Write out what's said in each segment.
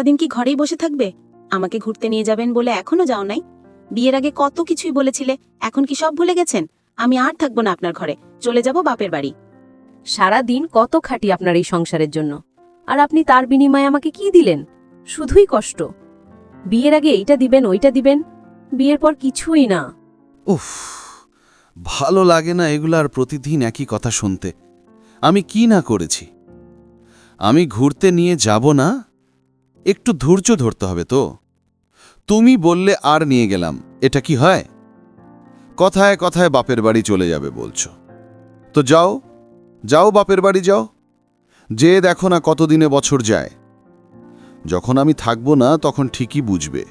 সারাদিন কি ঘরেই বসে থাকবে? আমাকে ঘুরতে নিয়ে যাবেন বলে এখনো যাও নাই? বিয়ের আগে কত কিছুই বলেছিলে, এখন কি সব ভুলে গেছেন? আমি আর থাকবো না আপনার ঘরে, চলে যাব বাপের বাড়ি। সারা দিন কত খাটি আপনার এই সংসারের জন্য, আর আপনি তার বিনিময়ে আমাকে কি দিলেন? শুধুই কষ্ট। বিয়ের আগে এইটা দিবেন ওইটা দিবেন, বিয়ের পর কিছুই না। উফ, ভালো লাগে না এগুলো আর প্রতিদিন একই কথা শুনতে। আমি কি না করেছি? আমি ঘুরতে নিয়ে যাব না? একটু ধৈর্য ধরতে হবে তো। তুমি বললে আর নিয়ে গেলাম, এটা কি হয়? কথায় কথায় বাপের বাড়ি চলে যাবে বলছো, তো যাও, যাও বাপের বাড়ি যাও। যে দেখো না কতদিনে বছর যায়। যখন আমি থাকবো না তখন ঠিকই বুঝবে।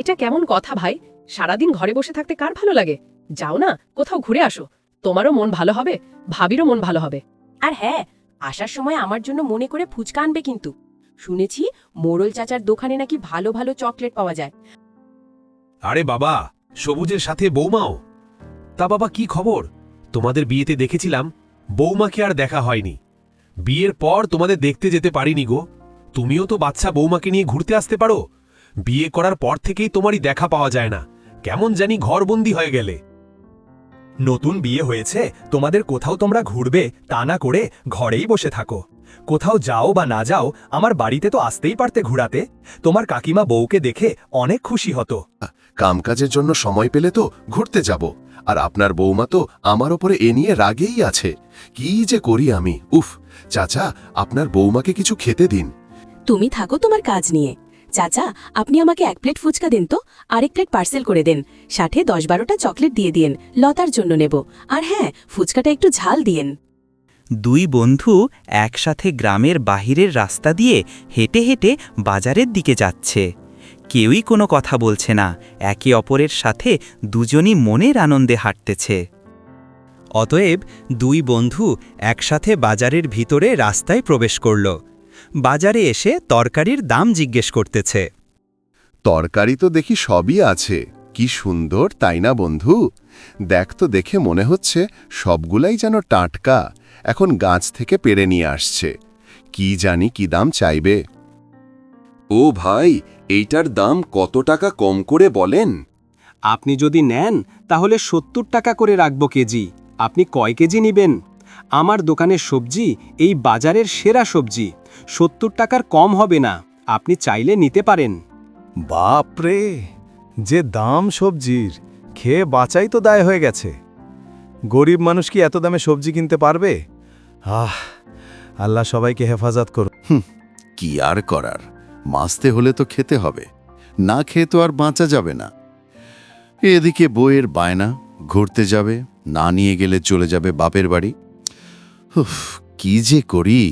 এটা কেমন কথা ভাই? সারাদিন ঘরে বসে থাকতে কার ভালো লাগে? যাও না, কোথাও ঘুরে আসো। তোমারও মন ভালো হবে, ভাবিরও মন ভালো হবে। আর হ্যাঁ, আসার সময় আমার জন্য মনে করে ফুচকা আনবে কিন্তু। শুনেছি মোড়ল চাচার দোকানে নাকি ভালো ভালো চকলেট পাওয়া যায়। আরে বাবা, সবুজের সাথে বৌমাও? তা বাবা, কি খবর? তোমাদের বিয়েতে দেখেছিলাম, বৌমাকে আর দেখা হয়নি। বিয়ের পর তোমাদের দেখতে যেতে পারিনি গো। তুমিও তো বাচ্চা বৌমাকে নিয়ে ঘুরতে আসতে পারো। বিয়ে করার পর থেকেই তোমারই দেখা পাওয়া যায় না, কেমন জানি ঘরবন্দি হয়ে গেলে। নতুন বিয়ে হয়েছে, তোমাদের কোথাও তোমরা ঘুরবে তা না করে ঘরেই বসে থাকো। কোথাও যাও বা না যাও, আমার বাড়িতে তো আসতেই পারতে ঘুরাতে। তোমার কাকিমা বউকে দেখে অনেক খুশি হতো। কামকাজের জন্য সময় পেলে তো ঘুরতে যাব, আর আপনার বৌমা তো আমার ওপরে এ নিয়ে রাগেই আছে। কি যে করি আমি! উফ, চাচা, আপনার বৌমাকে কিছু খেতে দিন। তুমি থাকো তোমার কাজ নিয়ে। চাচা, আপনি আমাকে 1 প্লেট ফুচকা দিন তো, আরেক প্লেট পার্সেল করে দেন। সাথে 10-12টা চকলেট দিয়ে দিন, লতার জন্য নেব। আর হ্যাঁ, ফুচকাটা একটু ঝাল দিয়েন। দুই বন্ধু একসাথে গ্রামের বাহিরের রাস্তা দিয়ে হেঁটে হেঁটে বাজারের দিকে যাচ্ছে। কেউই কোনো কথা বলছে না, একে অপরের সাথে দুজনই মনের আনন্দে হাঁটতেছে। অতএব দুই বন্ধু একসাথে বাজারের ভিতরে রাস্তায় প্রবেশ করল। বাজারে এসে তরকারির দাম জিজ্ঞেস করতেছে। তরকারি তো দেখি সবই আছে, কি সুন্দর তাই না বন্ধু? দেখ তো, দেখে মনে হচ্ছে সবগুলাই যেন টাটকা, এখন গাছ থেকে পেড়ে নিয়ে আসছে। কি জানি কি দাম চাইবে। ও ভাই, এইটার দাম কত টাকা কম করে বলেন? আপনি যদি নেন তাহলে 70 টাকা করে রাখব কেজি। আপনি কয় কেজি নেবেন? আমার দোকানের সবজি এই বাজারের সেরা সবজি, 70 টাকার কম হবে না। আপনি চাইলে নিতে পারেন। বাপরে, যে দাম সবজির, খেয়ে বাঁচাই তো দায় হয়ে গেছে। গরিব মানুষ কি এত দামে সবজি কিনতে পারবে? আল্লাহ সবাইকে হেফাজত করুন। কি আর করার, বাঁচতে হলে তো খেতে হবে, না খেয়ে তো আর বাঁচা যাবে না। এদিকে বইয়ের বায়না, ঘুরতে যাবে, না নিয়ে গেলে চলে যাবে বাপের বাড়ি। উফ, কি যে করি!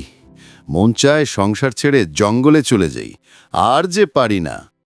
মন চায় সংসার ছেড়ে জঙ্গলে চলে যাই, আর যে পারি না।